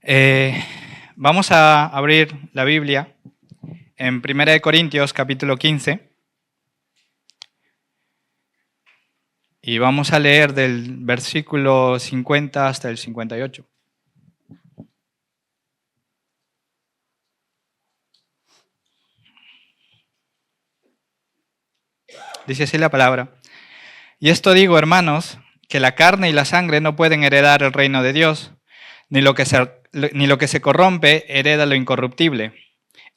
Eh, Vamos a abrir la Biblia en 1 Corintios capítulo 15 y vamos a leer del versículo 50 hasta el 58. Dice así la palabra. Y esto digo, hermanos, que la carne y la sangre no pueden heredar el reino de Dios, ni lo que se corrompe hereda lo incorruptible.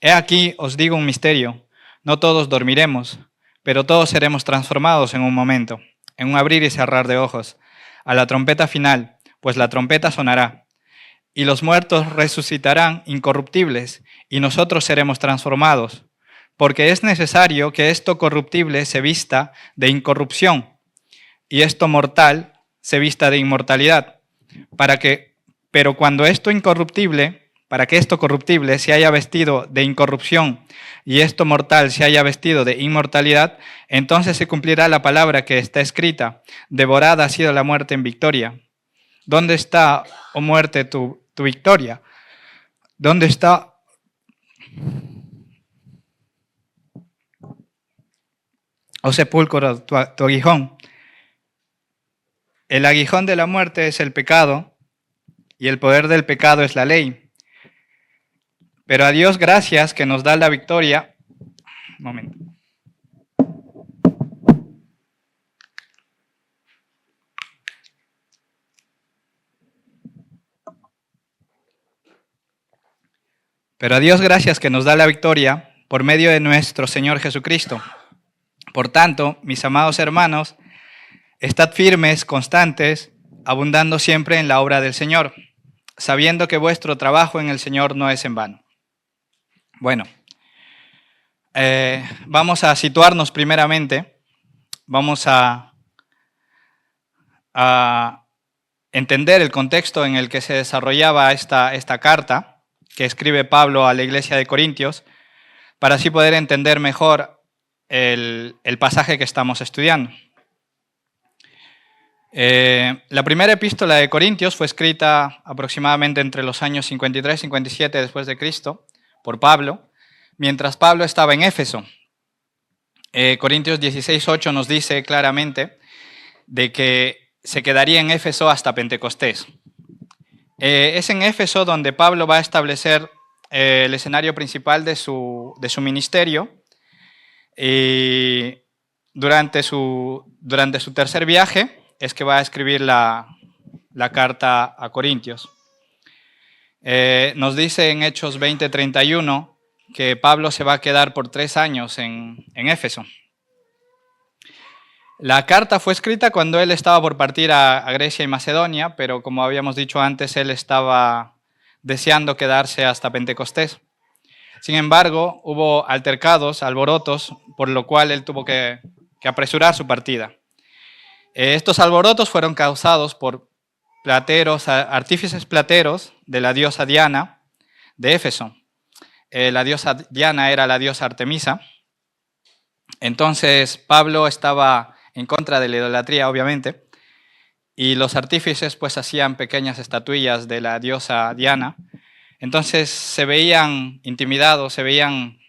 He aquí os digo un misterio, no todos dormiremos, pero todos seremos transformados en un momento, en un abrir y cerrar de ojos, a la trompeta final, pues la trompeta sonará, y los muertos resucitarán incorruptibles, y nosotros seremos transformados, porque es necesario que esto corruptible se vista de incorrupción, y esto mortal se vista de inmortalidad, pero cuando esto incorruptible, para que esto corruptible se haya vestido de incorrupción y esto mortal se haya vestido de inmortalidad, entonces se cumplirá la palabra que está escrita: devorada ha sido la muerte en victoria. ¿Dónde está, oh muerte, tu victoria? ¿Dónde está, oh sepulcro, tu aguijón? El aguijón de la muerte es el pecado, y el poder del pecado es la ley. Pero a Dios gracias que nos da la victoria. Un momento. Pero a Dios gracias que nos da la victoria por medio de nuestro Señor Jesucristo. Por tanto, mis amados hermanos, estad firmes, constantes, abundando siempre en la obra del Señor, sabiendo que vuestro trabajo en el Señor no es en vano. Bueno, vamos a situarnos primeramente, vamos a entender el contexto en el que se desarrollaba esta carta que escribe Pablo a la iglesia de Corintios, para así poder entender mejor el pasaje que estamos estudiando. La primera epístola de Corintios fue escrita aproximadamente entre los años 53 y 57 después de Cristo por Pablo, mientras Pablo estaba en Éfeso. Corintios 16:8 nos dice claramente de que se quedaría en Éfeso hasta Pentecostés. Es en Éfeso donde Pablo va a establecer el escenario principal de su ministerio, y durante su tercer viaje es que va a escribir la carta a Corintios. Nos dice en Hechos 20:31 que Pablo se va a quedar por 3 años en Éfeso. La carta fue escrita cuando él estaba por partir a Grecia y Macedonia, pero como habíamos dicho antes, él estaba deseando quedarse hasta Pentecostés. Sin embargo, hubo altercados, alborotos, por lo cual él tuvo que apresurar su partida. Estos alborotos fueron causados por artífices plateros de la diosa Diana de Éfeso. La diosa Diana era la diosa Artemisa. Entonces Pablo estaba en contra de la idolatría, obviamente, y los artífices pues hacían pequeñas estatuillas de la diosa Diana. Entonces se veían intimidados, se veían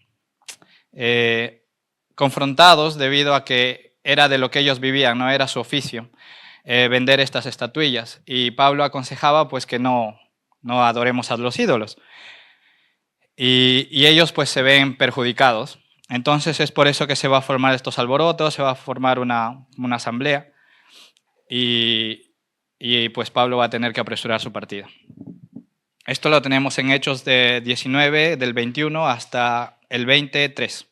confrontados debido a que era de lo que ellos vivían, no era su oficio vender estas estatuillas. Y Pablo aconsejaba pues que no adoremos a los ídolos. Y ellos pues se ven perjudicados. Entonces es por eso que se va a formar estos alborotos, se va a formar una asamblea y pues Pablo va a tener que apresurar su partida. Esto lo tenemos en Hechos de 19, del 21 hasta el 23.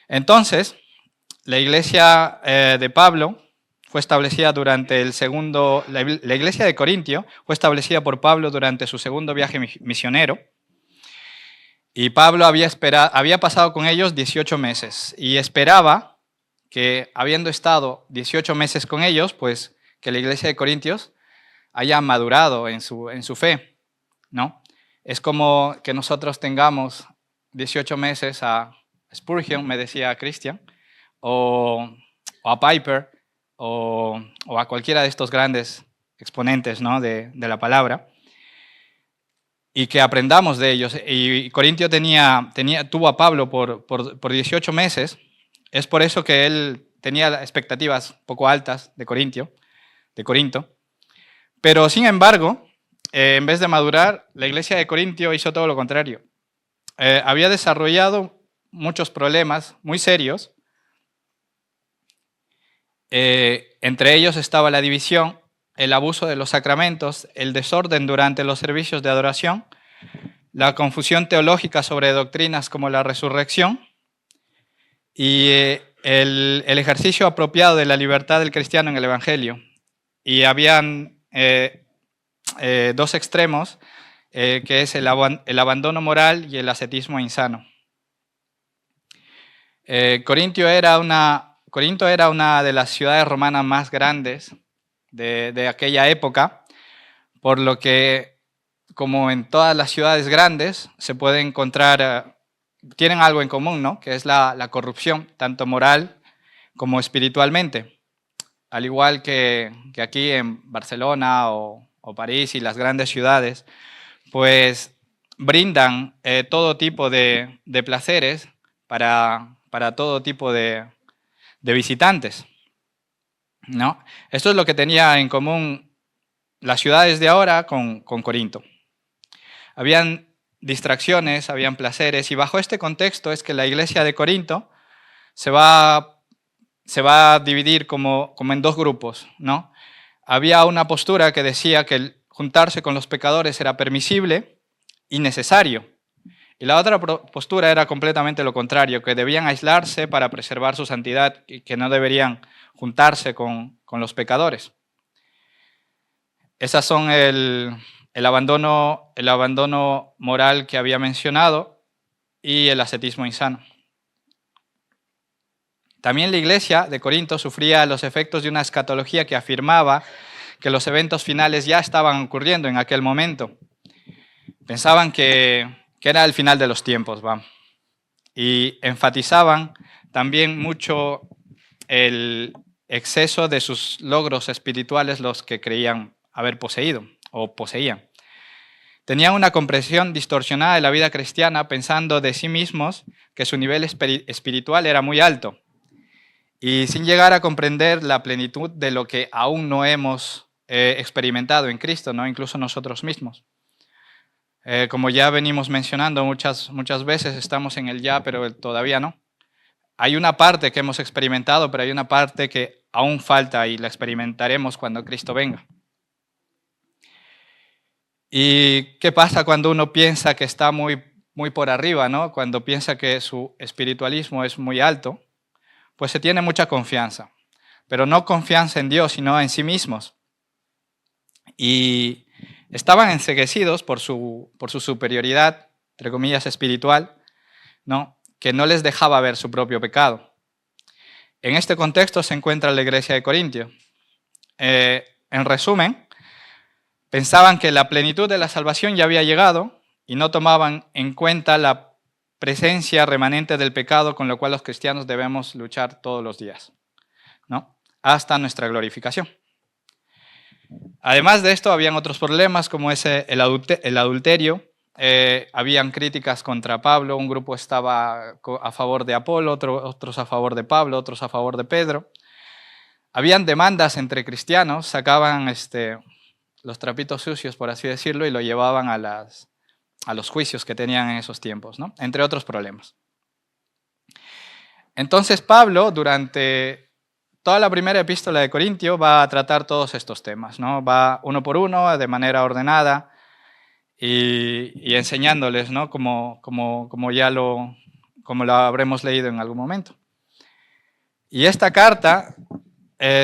Entonces, la iglesia de Pablo fue establecida durante el segundo, la iglesia de Corintio fue establecida por Pablo durante su segundo viaje misionero. Y Pablo había pasado con ellos 18 meses y esperaba que, habiendo estado 18 meses con ellos, pues que la iglesia de Corintios haya madurado en su fe, ¿no? Es como que nosotros tengamos 18 meses a Spurgeon, me decía Christian, o a Piper, o a cualquiera de estos grandes exponentes, ¿no? de la palabra. y que aprendamos de ellos. Y Corintio tuvo a Pablo por 18 meses. Es por eso que él tenía expectativas poco altas de Corinto. Pero sin embargo, en vez de madurar, la iglesia de Corintio hizo todo lo contrario. Había desarrollado muchos problemas muy serios. Entre ellos estaba la división, el abuso de los sacramentos, el desorden durante los servicios de adoración, la confusión teológica sobre doctrinas como la resurrección y el ejercicio apropiado de la libertad del cristiano en el Evangelio. Y habían dos extremos, que es el abandono moral y el ascetismo insano. Corinto era una de las ciudades romanas más grandes de aquella época, por lo que, como en todas las ciudades grandes, se puede encontrar, tienen algo en común, ¿no? Que es la corrupción, tanto moral como espiritualmente. Al igual que aquí en Barcelona o París y las grandes ciudades, pues brindan todo tipo de placeres para todo tipo de visitantes, ¿no? Esto es lo que tenía en común las ciudades de ahora con Corinto. Habían distracciones, habían placeres, y bajo este contexto es que la iglesia de Corinto se va a dividir como en dos grupos, ¿no? Había una postura que decía que el juntarse con los pecadores era permisible y necesario. Y la otra postura era completamente lo contrario, que debían aislarse para preservar su santidad y que no deberían juntarse con los pecadores. Esas son el abandono moral que había mencionado y el ascetismo insano. También la iglesia de Corinto sufría los efectos de una escatología que afirmaba que los eventos finales ya estaban ocurriendo en aquel momento. Pensaban que era el final de los tiempos, ¿va? Y enfatizaban también mucho el exceso de sus logros espirituales, los que creían haber poseído o poseían. Tenían una comprensión distorsionada de la vida cristiana, pensando de sí mismos que su nivel espiritual era muy alto, y sin llegar a comprender la plenitud de lo que aún no hemos experimentado en Cristo, ¿no? Incluso nosotros mismos. Como ya venimos mencionando muchas veces, estamos en el ya, pero todavía no. Hay una parte que hemos experimentado, pero hay una parte que aún falta y la experimentaremos cuando Cristo venga. ¿Y qué pasa cuando uno piensa que está muy por arriba, ¿no? Cuando piensa que su espiritualismo es muy alto, pues se tiene mucha confianza, pero no confianza en Dios, sino en sí mismos. Y estaban enceguecidos por su superioridad, entre comillas, espiritual, ¿no? Que no les dejaba ver su propio pecado. En este contexto se encuentra la iglesia de Corintio. En resumen, pensaban que la plenitud de la salvación ya había llegado y no tomaban en cuenta la presencia remanente del pecado, con lo cual los cristianos debemos luchar todos los días, ¿no? Hasta nuestra glorificación. Además de esto, habían otros problemas, como el adulterio. Habían críticas contra Pablo, un grupo estaba a favor de Apolo, otros a favor de Pablo, otros a favor de Pedro. Habían demandas entre cristianos, sacaban los trapitos sucios, por así decirlo, y lo llevaban a los juicios que tenían en esos tiempos, ¿no? Entre otros problemas. Entonces Pablo, durante toda la primera epístola de Corintio, va a tratar todos estos temas, ¿no? Va uno por uno, de manera ordenada, y enseñándoles, ¿no? Como lo habremos leído en algún momento. Y esta carta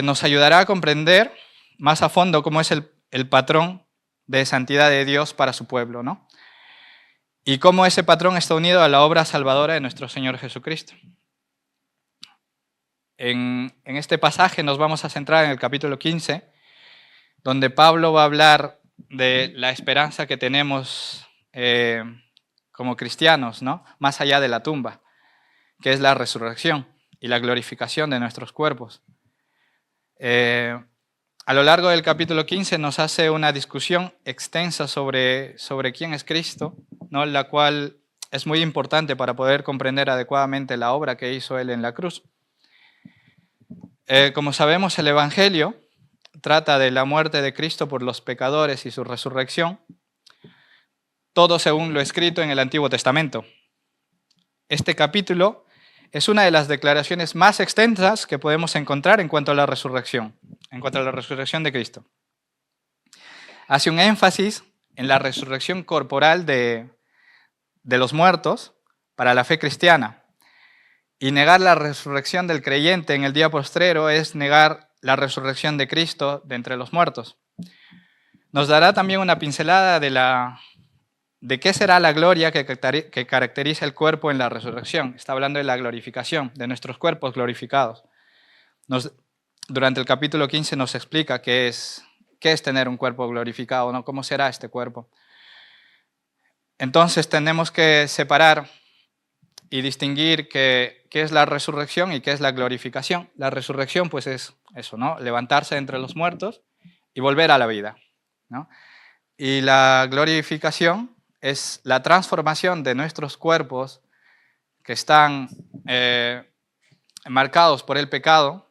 nos ayudará a comprender más a fondo cómo es el patrón de santidad de Dios para su pueblo, ¿no? Y cómo ese patrón está unido a la obra salvadora de nuestro Señor Jesucristo. En este pasaje nos vamos a centrar en el capítulo 15, donde Pablo va a hablar de la esperanza que tenemos como cristianos, ¿no? Más allá de la tumba, que es la resurrección y la glorificación de nuestros cuerpos. a lo largo del capítulo 15 nos hace una discusión extensa sobre quién es Cristo, ¿no? La cual es muy importante para poder comprender adecuadamente la obra que hizo Él en la cruz. Como sabemos, el Evangelio trata de la muerte de Cristo por los pecadores y su resurrección, todo según lo escrito en el Antiguo Testamento. Este capítulo es una de las declaraciones más extensas que podemos encontrar en cuanto a la resurrección de Cristo. Hace un énfasis en la resurrección corporal de los muertos para la fe cristiana. Y negar la resurrección del creyente en el día postrero es negar la resurrección de Cristo de entre los muertos. Nos dará también una pincelada de qué será la gloria que caracteriza el cuerpo en la resurrección. Está hablando de la glorificación, de nuestros cuerpos glorificados. Durante el capítulo 15 nos explica qué es tener un cuerpo glorificado, ¿no? ¿Cómo será este cuerpo? Entonces tenemos que separar y distinguir qué es la resurrección y qué es la glorificación. La resurrección, pues, es eso, ¿no? Levantarse entre los muertos y volver a la vida, ¿no? Y la glorificación es la transformación de nuestros cuerpos que están marcados por el pecado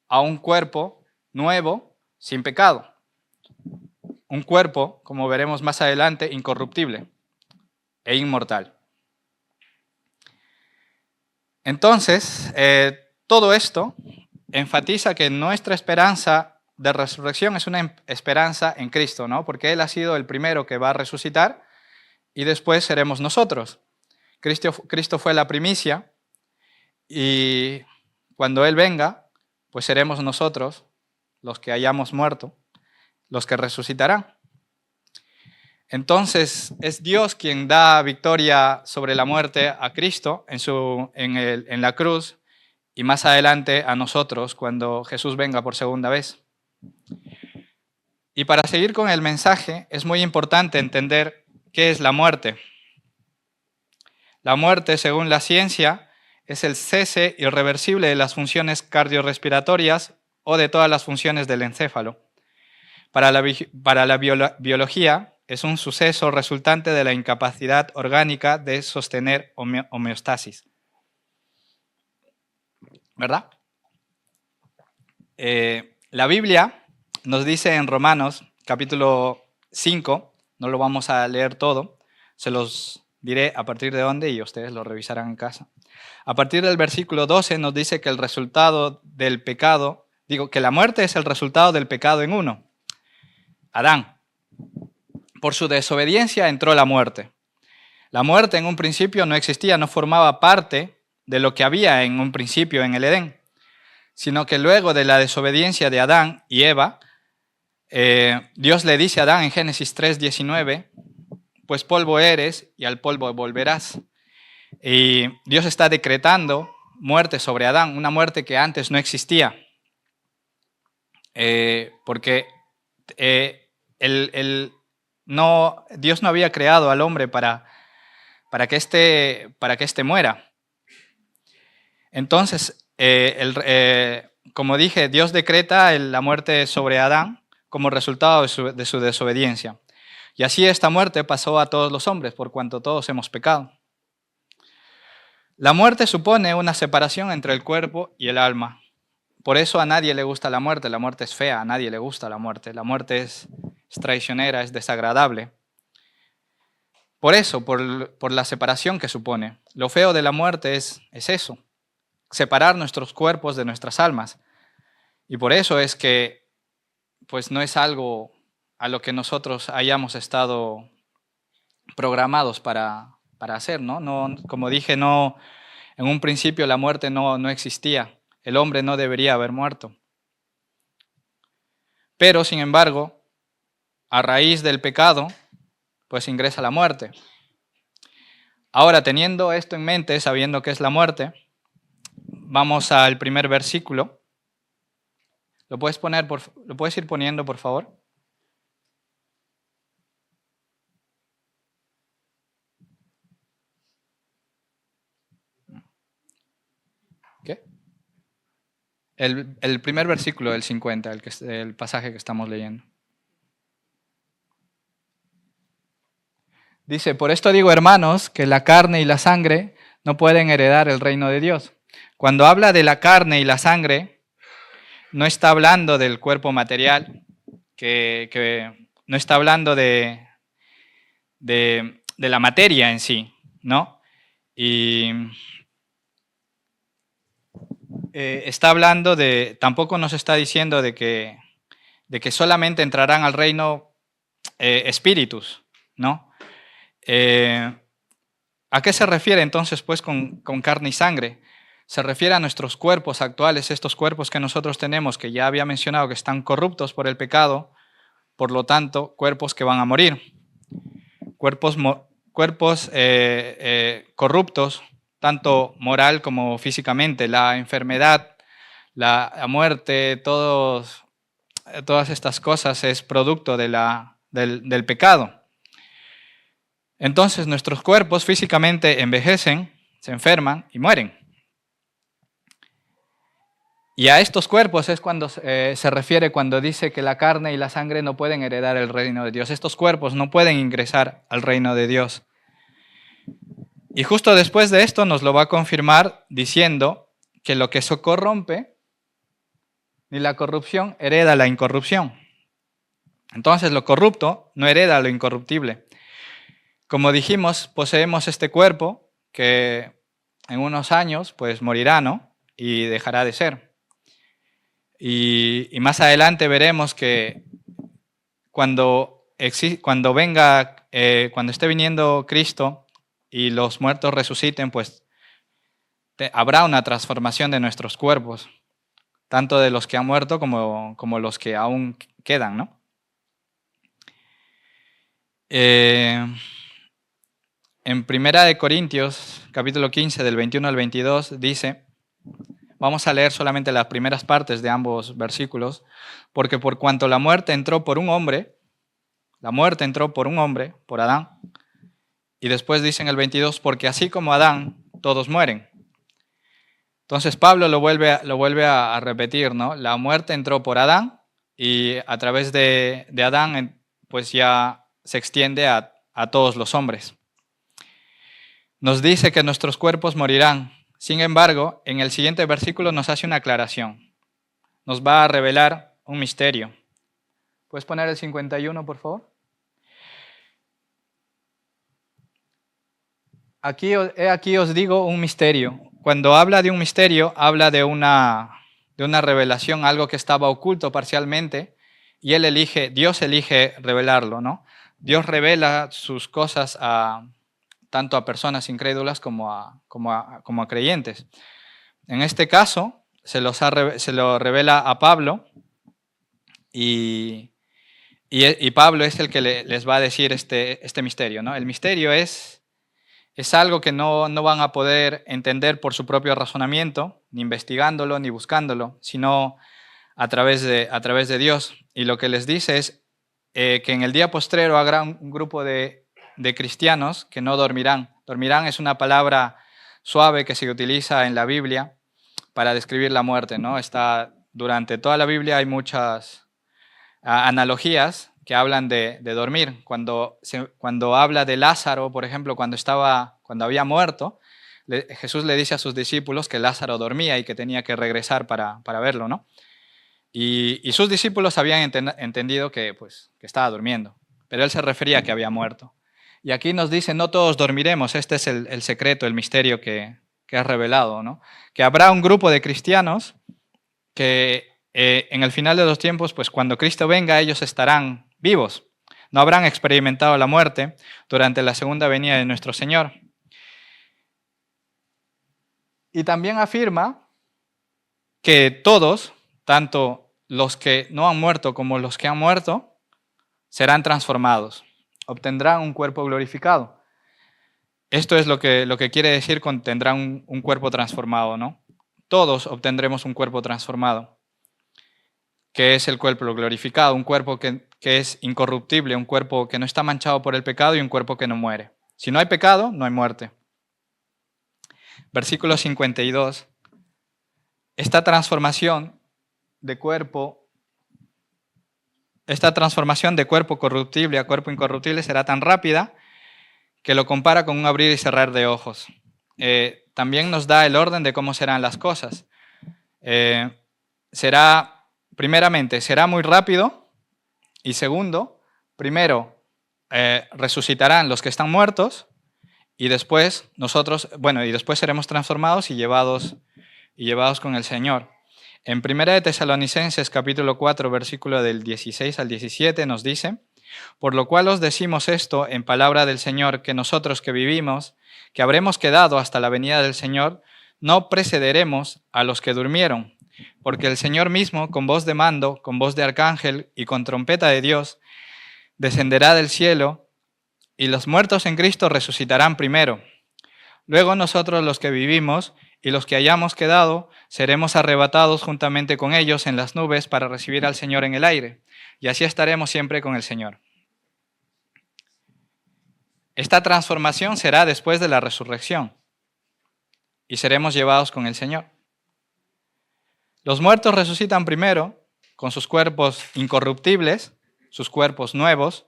a un cuerpo nuevo, sin pecado. Un cuerpo, como veremos más adelante, incorruptible e inmortal. Entonces, todo esto enfatiza que nuestra esperanza de resurrección es una esperanza en Cristo, ¿no? Porque Él ha sido el primero que va a resucitar y después seremos nosotros. Cristo fue la primicia y cuando Él venga, pues seremos nosotros, los que hayamos muerto, los que resucitarán. Entonces es Dios quien da victoria sobre la muerte a Cristo en la cruz y más adelante a nosotros cuando Jesús venga por segunda vez. Y para seguir con el mensaje es muy importante entender qué es la muerte. La muerte, según la ciencia, es el cese irreversible de las funciones cardiorrespiratorias o de todas las funciones del encéfalo. Para la biología, es un suceso resultante de la incapacidad orgánica de sostener homeostasis. ¿Verdad? La Biblia nos dice en Romanos, capítulo 5, no lo vamos a leer todo, se los diré a partir de dónde y ustedes lo revisarán en casa. A partir del versículo 12 nos dice que el resultado del pecado, que la muerte es el resultado del pecado en uno, Adán. Por su desobediencia entró la muerte. La muerte en un principio no existía, no formaba parte de lo que había en un principio en el Edén, sino que luego de la desobediencia de Adán y Eva, Dios le dice a Adán en Génesis 3:19, pues polvo eres y al polvo volverás. Y Dios está decretando muerte sobre Adán, una muerte que antes no existía, porque Dios no había creado al hombre para que éste muera. Entonces, como dije, Dios decreta la muerte sobre Adán como resultado de su desobediencia. Y así esta muerte pasó a todos los hombres, por cuanto todos hemos pecado. La muerte supone una separación entre el cuerpo y el alma. Por eso a nadie le gusta la muerte es fea, a nadie le gusta la muerte es traicionera, es desagradable. Por eso, por la separación que supone. Lo feo de la muerte es eso, separar nuestros cuerpos de nuestras almas. Y por eso es que pues no es algo a lo que nosotros hayamos estado programados para hacer, ¿no? No, como dije, no, en un principio la muerte no existía. El hombre no debería haber muerto. Pero, sin embargo, a raíz del pecado, pues ingresa la muerte. Ahora, teniendo esto en mente, sabiendo qué es la muerte, vamos al primer versículo. ¿Lo puedes ir poniendo, por favor? ¿Qué? El primer versículo del 50, el pasaje que estamos leyendo. Dice, por esto digo, hermanos, que la carne y la sangre no pueden heredar el reino de Dios. Cuando habla de la carne y la sangre, no está hablando del cuerpo material, que no está hablando de la materia en sí, ¿no? Y está hablando tampoco nos está diciendo de que solamente entrarán al reino espíritus, ¿no? ¿A qué se refiere entonces pues con carne y sangre? Se refiere a nuestros cuerpos actuales, estos cuerpos que nosotros tenemos, que ya había mencionado que están corruptos por el pecado, por lo tanto, cuerpos que van a morir. Cuerpos corruptos, tanto moral como físicamente. La enfermedad, la muerte, todas estas cosas es producto del pecado. Entonces nuestros cuerpos físicamente envejecen, se enferman y mueren. Y a estos cuerpos es cuando se refiere cuando dice que la carne y la sangre no pueden heredar el reino de Dios. Estos cuerpos no pueden ingresar al reino de Dios. Y justo después de esto nos lo va a confirmar diciendo que lo que se corrompe, ni la corrupción hereda la incorrupción. Entonces lo corrupto no hereda lo incorruptible. Como dijimos, poseemos este cuerpo que en unos años pues morirá, ¿no? Y dejará de ser. Y más adelante veremos que cuando esté viniendo Cristo y los muertos resuciten, pues habrá una transformación de nuestros cuerpos, tanto de los que han muerto como los que aún quedan, ¿no? En 1 Corintios, capítulo 15, del 21 al 22, dice, vamos a leer solamente las primeras partes de ambos versículos, porque por cuanto la muerte entró por un hombre, por Adán, y después dice en el 22, porque así como Adán, todos mueren. Entonces Pablo lo vuelve a repetir, ¿no? La muerte entró por Adán y a través de Adán pues ya se extiende a todos los hombres. Nos dice que nuestros cuerpos morirán. Sin embargo, en el siguiente versículo nos hace una aclaración. Nos va a revelar un misterio. ¿Puedes poner el 51, por favor? Aquí os digo un misterio. Cuando habla de un misterio, habla de una revelación, algo que estaba oculto parcialmente, y Dios elige revelarlo, ¿no? Dios revela sus cosas tanto a personas incrédulas como a creyentes. En este caso, se lo revela a Pablo, y Pablo es el que les va a decir este misterio, ¿no? El misterio es algo que no van a poder entender por su propio razonamiento, ni investigándolo, ni buscándolo, sino a través de Dios. Y lo que les dice es que en el día postrero habrá un grupo de cristianos que no dormirán. Dormirán es una palabra suave que se utiliza en la Biblia para describir la muerte, ¿no? Durante toda la Biblia hay muchas analogías que hablan de dormir. Cuando habla de Lázaro, por ejemplo, cuando había muerto, Jesús le dice a sus discípulos que Lázaro dormía y que tenía que regresar para verlo, ¿no? Y sus discípulos habían entendido que estaba durmiendo, pero él se refería a que había muerto. Y aquí nos dice, no todos dormiremos. Este es el secreto, el misterio que es revelado, ¿no? Que habrá un grupo de cristianos que en el final de los tiempos, pues cuando Cristo venga, ellos estarán vivos. No habrán experimentado la muerte durante la segunda venida de nuestro Señor. Y también afirma que todos, tanto los que no han muerto como los que han muerto, serán transformados, obtendrán un cuerpo glorificado. Esto es lo que quiere decir con tendrán un cuerpo transformado, ¿no? Todos obtendremos un cuerpo transformado, que es el cuerpo glorificado, un cuerpo que es incorruptible, un cuerpo que no está manchado por el pecado y un cuerpo que no muere. Si no hay pecado, no hay muerte. Versículo 52 esta transformación de cuerpo corruptible a cuerpo incorruptible será tan rápida que lo compara con un abrir y cerrar de ojos. También nos da el orden de cómo serán las cosas. Primeramente, será muy rápido, y segundo, primero resucitarán los que están muertos, y después después seremos transformados y llevados con el Señor. En 1 de Tesalonicenses capítulo 4, versículo del 16 al 17 nos dice: por lo cual os decimos esto en palabra del Señor, que nosotros que vivimos, que habremos quedado hasta la venida del Señor, no precederemos a los que durmieron, porque el Señor mismo, con voz de mando, con voz de arcángel y con trompeta de Dios, descenderá del cielo, y los muertos en Cristo resucitarán primero. Luego nosotros los que vivimos y los que hayamos quedado, seremos arrebatados juntamente con ellos en las nubes para recibir al Señor en el aire, y así estaremos siempre con el Señor. Esta transformación será después de la resurrección, y seremos llevados con el Señor. Los muertos resucitan primero con sus cuerpos incorruptibles, sus cuerpos nuevos,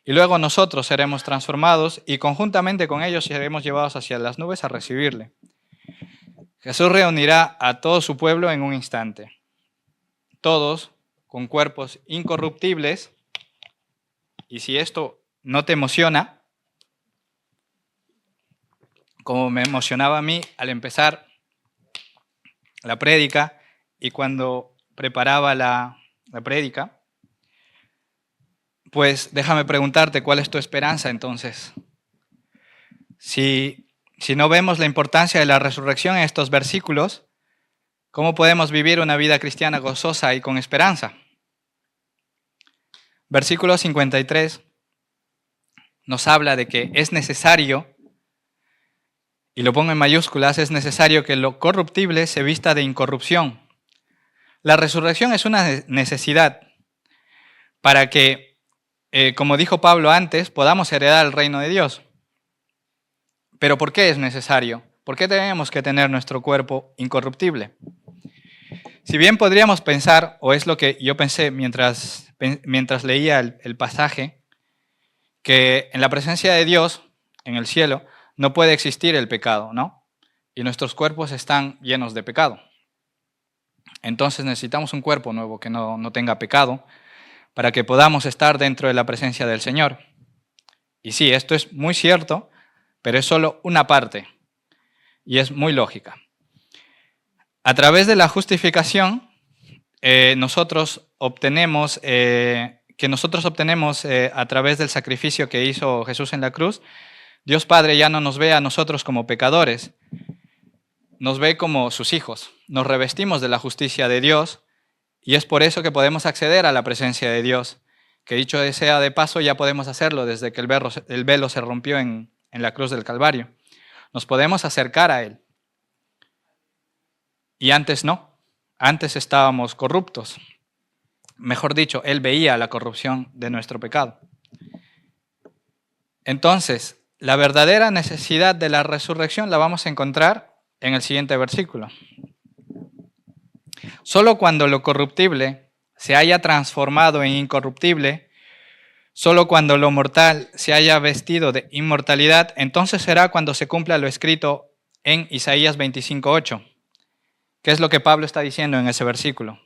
y luego nosotros seremos transformados y conjuntamente con ellos seremos llevados hacia las nubes a recibirle. Jesús reunirá a todo su pueblo en un instante, todos con cuerpos incorruptibles, y si esto no te emociona, como me emocionaba a mí al empezar la prédica y cuando preparaba la prédica, pues déjame preguntarte, ¿cuál es tu esperanza entonces? Si no vemos la importancia de la resurrección en estos versículos, ¿cómo podemos vivir una vida cristiana gozosa y con esperanza? Versículo 53 nos habla de que es necesario, y lo pongo en mayúsculas, es necesario que lo corruptible se vista de incorrupción. La resurrección es una necesidad para que, como dijo Pablo antes, podamos heredar el reino de Dios. ¿Pero por qué es necesario? ¿Por qué tenemos que tener nuestro cuerpo incorruptible? Si bien podríamos pensar, o es lo que yo pensé mientras leía el pasaje, que en la presencia de Dios, en el cielo, no puede existir el pecado, ¿no? Y nuestros cuerpos están llenos de pecado. Entonces necesitamos un cuerpo nuevo que no tenga pecado para que podamos estar dentro de la presencia del Señor. Y sí, esto es muy cierto, pero es solo una parte y es muy lógica. A través de la justificación, nosotros obtenemos a través del sacrificio que hizo Jesús en la cruz, Dios Padre ya no nos ve a nosotros como pecadores, nos ve como sus hijos. Nos revestimos de la justicia de Dios y es por eso que podemos acceder a la presencia de Dios, que dicho sea de paso ya podemos hacerlo desde que el velo se rompió en la cruz del Calvario. Nos podemos acercar a Él. Y antes no, antes estábamos corruptos. Mejor dicho, Él veía la corrupción de nuestro pecado. Entonces, la verdadera necesidad de la resurrección la vamos a encontrar en el siguiente versículo. Solo cuando lo corruptible se haya transformado en incorruptible, solo cuando lo mortal se haya vestido de inmortalidad, entonces será cuando se cumpla lo escrito en Isaías 25:8. ¿Qué es lo que Pablo está diciendo en ese versículo?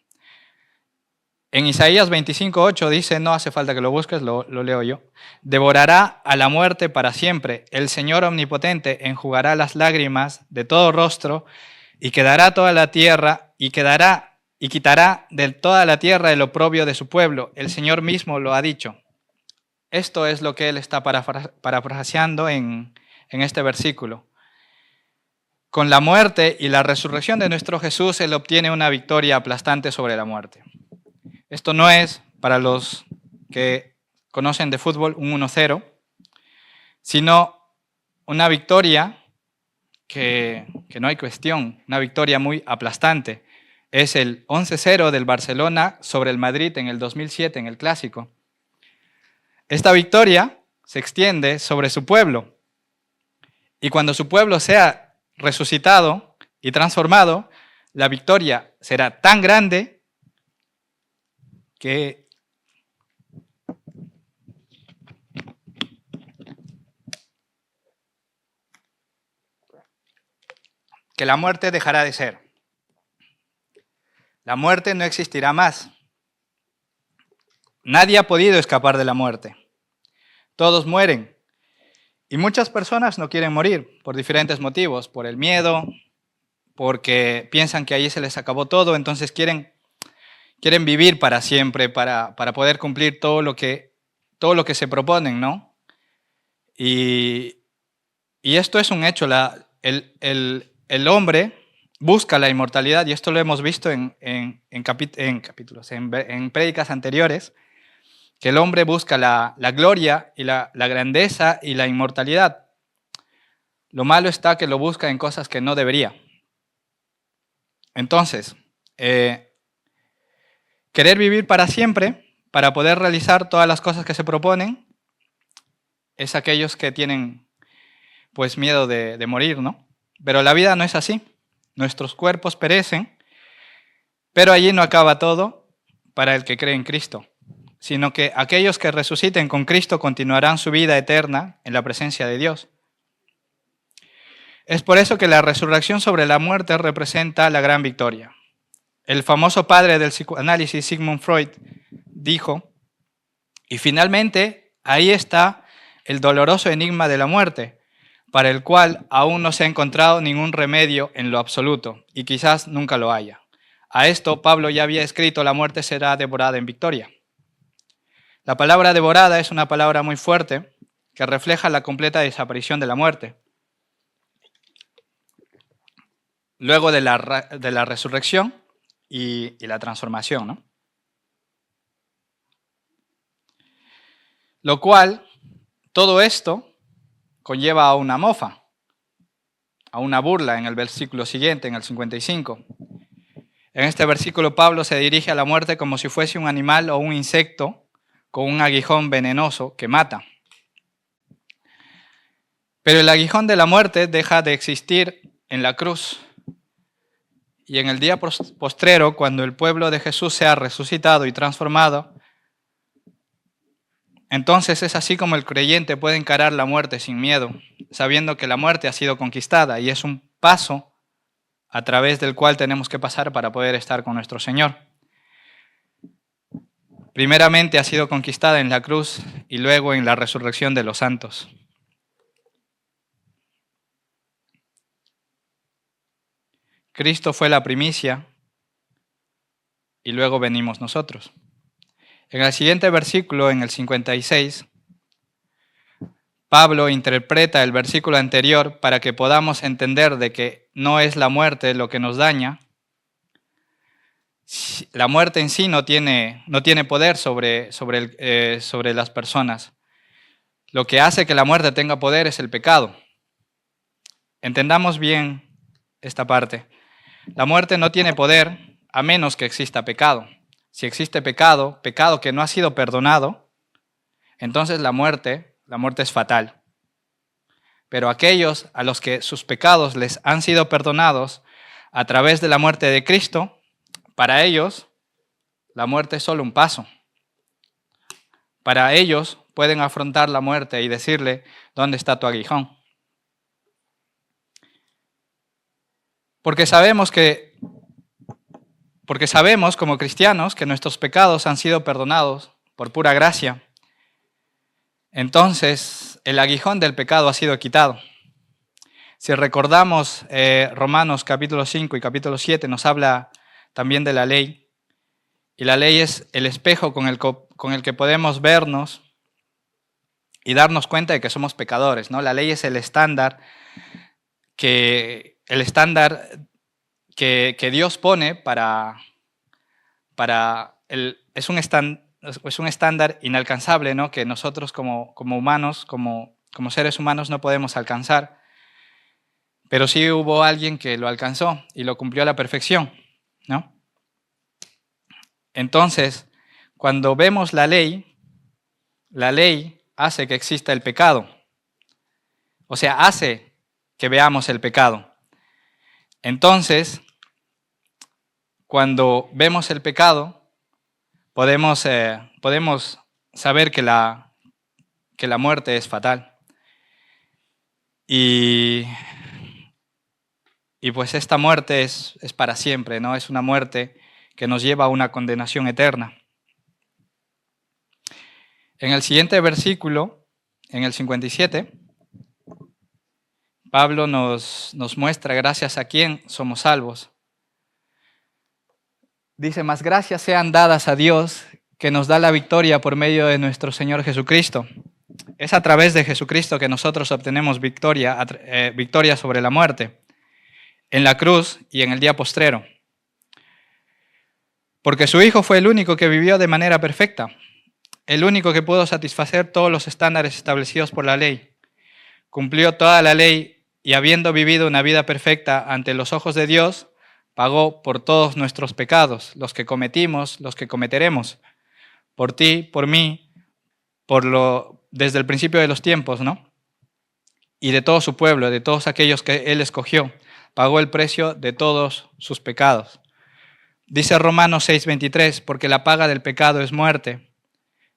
En Isaías 25:8 dice, no hace falta que lo busques, lo leo yo. Devorará a la muerte para siempre. El Señor omnipotente enjugará las lágrimas de todo rostro y quedará toda la tierra y quitará de toda la tierra el oprobio de su pueblo. El Señor mismo lo ha dicho. Esto es lo que él está parafraseando en este versículo. Con la muerte y la resurrección de nuestro Jesús, Él obtiene una victoria aplastante sobre la muerte. Esto no es, para los que conocen de fútbol, un 1-0, sino una victoria que no hay cuestión, una victoria muy aplastante. Es el 11-0 del Barcelona sobre el Madrid en el 2007, en el Clásico. Esta victoria se extiende sobre su pueblo. Y cuando su pueblo sea resucitado y transformado, la victoria será tan grande que la muerte dejará de ser. La muerte no existirá más. Nadie ha podido escapar de la muerte. Todos mueren. Y muchas personas no quieren morir por diferentes motivos, por el miedo, porque piensan que ahí se les acabó todo, entonces quieren vivir para siempre, para poder cumplir todo lo que se proponen, ¿no? Y esto es un hecho. El hombre busca la inmortalidad, y esto lo hemos visto en prédicas anteriores, que el hombre busca la gloria y la grandeza y la inmortalidad. Lo malo está que lo busca en cosas que no debería. Entonces, querer vivir para siempre, para poder realizar todas las cosas que se proponen, es aquellos que tienen pues miedo de morir, ¿no? Pero la vida no es así. Nuestros cuerpos perecen, pero allí no acaba todo para el que cree en Cristo, sino que aquellos que resuciten con Cristo continuarán su vida eterna en la presencia de Dios. Es por eso que la resurrección sobre la muerte representa la gran victoria. El famoso padre del psicoanálisis, Sigmund Freud, dijo, y finalmente ahí está el doloroso enigma de la muerte, para el cual aún no se ha encontrado ningún remedio en lo absoluto, y quizás nunca lo haya. A esto Pablo ya había escrito: la muerte será devorada en victoria. La palabra devorada es una palabra muy fuerte que refleja la completa desaparición de la muerte. Luego de la resurrección y la transformación, ¿no? Lo cual, todo esto conlleva a una mofa, a una burla en el versículo siguiente, en el 55. En este versículo Pablo se dirige a la muerte como si fuese un animal o un insecto con un aguijón venenoso que mata. Pero el aguijón de la muerte deja de existir en la cruz. Y en el día postrero, cuando el pueblo de Jesús sea resucitado y transformado, entonces es así como el creyente puede encarar la muerte sin miedo, sabiendo que la muerte ha sido conquistada y es un paso a través del cual tenemos que pasar para poder estar con nuestro Señor. Primeramente ha sido conquistada en la cruz y luego en la resurrección de los santos. Cristo fue la primicia y luego venimos nosotros. En el siguiente versículo, en el 56, Pablo interpreta el versículo anterior para que podamos entender de que no es la muerte lo que nos daña. La muerte en sí no tiene poder sobre las personas. Lo que hace que la muerte tenga poder es el pecado. Entendamos bien esta parte. La muerte no tiene poder a menos que exista pecado. Si existe pecado que no ha sido perdonado, entonces la muerte es fatal. Pero aquellos a los que sus pecados les han sido perdonados a través de la muerte de Cristo, para ellos la muerte es solo un paso. Para ellos pueden afrontar la muerte y decirle: ¿dónde está tu aguijón? Porque sabemos como cristianos que nuestros pecados han sido perdonados por pura gracia. Entonces, el aguijón del pecado ha sido quitado. Si recordamos Romanos capítulo 5 y capítulo 7, nos habla también de la ley. Y la ley es el espejo con el que podemos vernos y darnos cuenta de que somos pecadores, ¿no? La ley es el estándar que Dios pone es un estándar inalcanzable, ¿no? Que nosotros como humanos, como seres humanos no podemos alcanzar. Pero sí hubo alguien que lo alcanzó y lo cumplió a la perfección, ¿no? Entonces, cuando vemos la ley hace que exista el pecado. O sea, hace que veamos el pecado. Entonces, cuando vemos el pecado, podemos saber que la muerte es fatal. Y pues esta muerte es para siempre, ¿no? Es una muerte que nos lleva a una condenación eterna. En el siguiente versículo, en el 57, Pablo nos muestra gracias a quién somos salvos. Dice, más gracias sean dadas a Dios que nos da la victoria por medio de nuestro Señor Jesucristo. Es a través de Jesucristo que nosotros obtenemos victoria sobre la muerte, en la cruz y en el día postrero. Porque su Hijo fue el único que vivió de manera perfecta, el único que pudo satisfacer todos los estándares establecidos por la ley. Cumplió toda la ley y habiendo vivido una vida perfecta ante los ojos de Dios, pagó por todos nuestros pecados, los que cometimos, los que cometeremos, por ti, por mí, desde el principio de los tiempos, ¿no? Y de todo su pueblo, de todos aquellos que Él escogió, pagó el precio de todos sus pecados. Dice Romanos 6:23, porque la paga del pecado es muerte,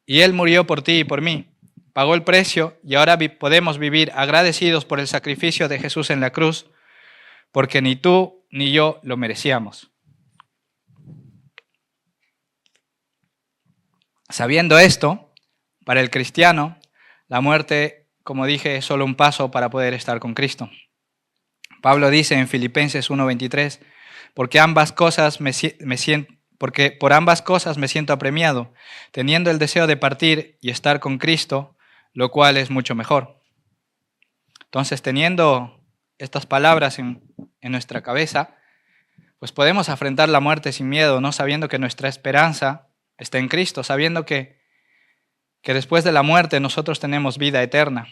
y Él murió por ti y por mí, pagó el precio y ahora podemos vivir agradecidos por el sacrificio de Jesús en la cruz, porque ni tú ni yo lo merecíamos. Sabiendo esto, para el cristiano, la muerte, como dije, es solo un paso para poder estar con Cristo. Pablo dice en Filipenses 1:23, porque por ambas cosas me siento apremiado, teniendo el deseo de partir y estar con Cristo, lo cual es mucho mejor. Entonces, teniendo estas palabras en nuestra cabeza, pues podemos afrontar la muerte sin miedo, ¿no? Sabiendo que nuestra esperanza está en Cristo, sabiendo que después de la muerte nosotros tenemos vida eterna.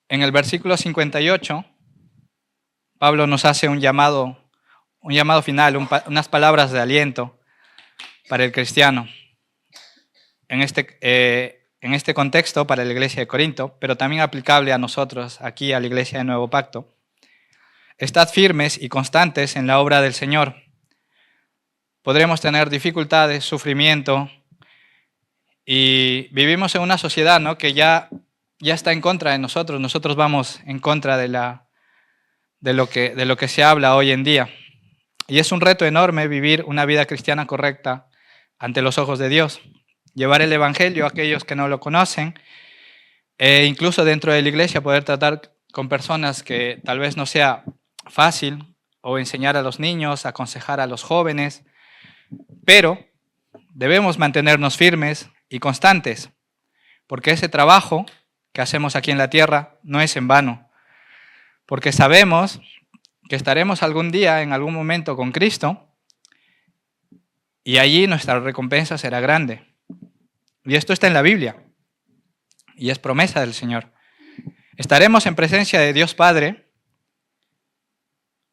En el versículo 58, Pablo nos hace un llamado final, unas palabras de aliento para el cristiano. En este contexto, para la iglesia de Corinto, pero también aplicable a nosotros, aquí a la iglesia de Nuevo Pacto. Estad firmes y constantes en la obra del Señor. Podremos tener dificultades, sufrimiento, y vivimos en una sociedad, ¿no?, que ya está en contra de nosotros. Nosotros vamos en contra de lo que se habla hoy en día. Y es un reto enorme vivir una vida cristiana correcta ante los ojos de Dios. Llevar el evangelio a aquellos que no lo conocen, e incluso dentro de la iglesia poder tratar con personas que tal vez no sea fácil, o enseñar a los niños, aconsejar a los jóvenes, pero debemos mantenernos firmes y constantes, porque ese trabajo que hacemos aquí en la tierra no es en vano, porque sabemos que estaremos algún día, en algún momento con Cristo, y allí nuestra recompensa será grande. Y esto está en la Biblia, y es promesa del Señor. Estaremos en presencia de Dios Padre,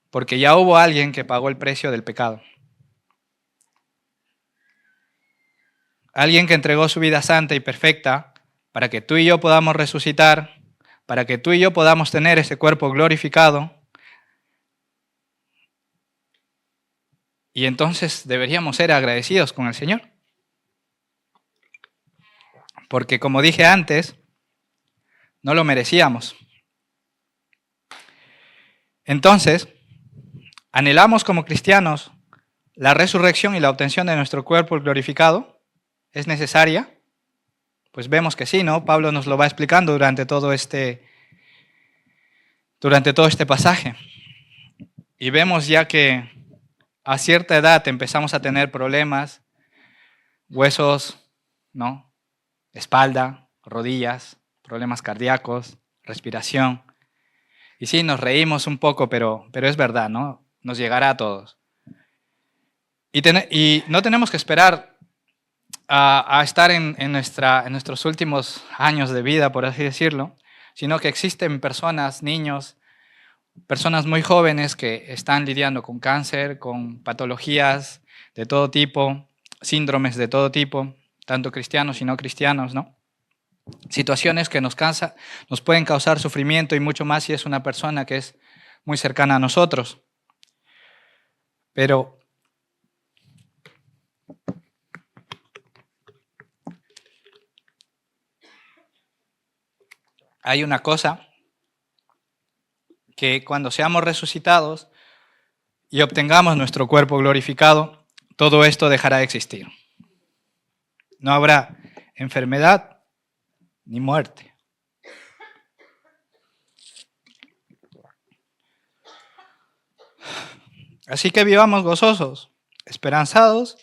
porque ya hubo alguien que pagó el precio del pecado. Alguien que entregó su vida santa y perfecta para que tú y yo podamos resucitar, para que tú y yo podamos tener ese cuerpo glorificado. Y entonces deberíamos ser agradecidos con el Señor. Porque como dije antes, no lo merecíamos. Entonces, ¿anhelamos como cristianos la resurrección y la obtención de nuestro cuerpo glorificado? ¿Es necesaria? Pues vemos que sí, ¿no? Pablo nos lo va explicando durante todo este pasaje. Y vemos ya que a cierta edad empezamos a tener problemas, huesos, ¿no?, espalda, rodillas, problemas cardíacos, respiración. Y sí, nos reímos un poco, pero es verdad, ¿no? Nos llegará a todos. Y no tenemos que esperar a estar en nuestros últimos años de vida, por así decirlo, sino que existen personas, niños, personas muy jóvenes que están lidiando con cáncer, con patologías de todo tipo, síndromes de todo tipo, tanto cristianos y no cristianos, ¿no? Situaciones que nos pueden causar sufrimiento y mucho más si es una persona que es muy cercana a nosotros. Pero hay una cosa, que cuando seamos resucitados y obtengamos nuestro cuerpo glorificado, todo esto dejará de existir. No habrá enfermedad ni muerte. Así que vivamos gozosos, esperanzados,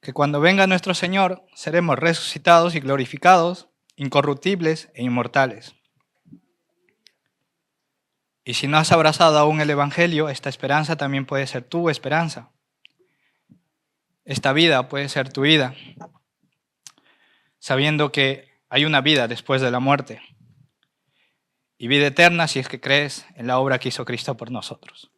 que cuando venga nuestro Señor seremos resucitados y glorificados, incorruptibles e inmortales. Y si no has abrazado aún el Evangelio, esta esperanza también puede ser tu esperanza. Esta vida puede ser tu vida, sabiendo que hay una vida después de la muerte y vida eterna si es que crees en la obra que hizo Cristo por nosotros.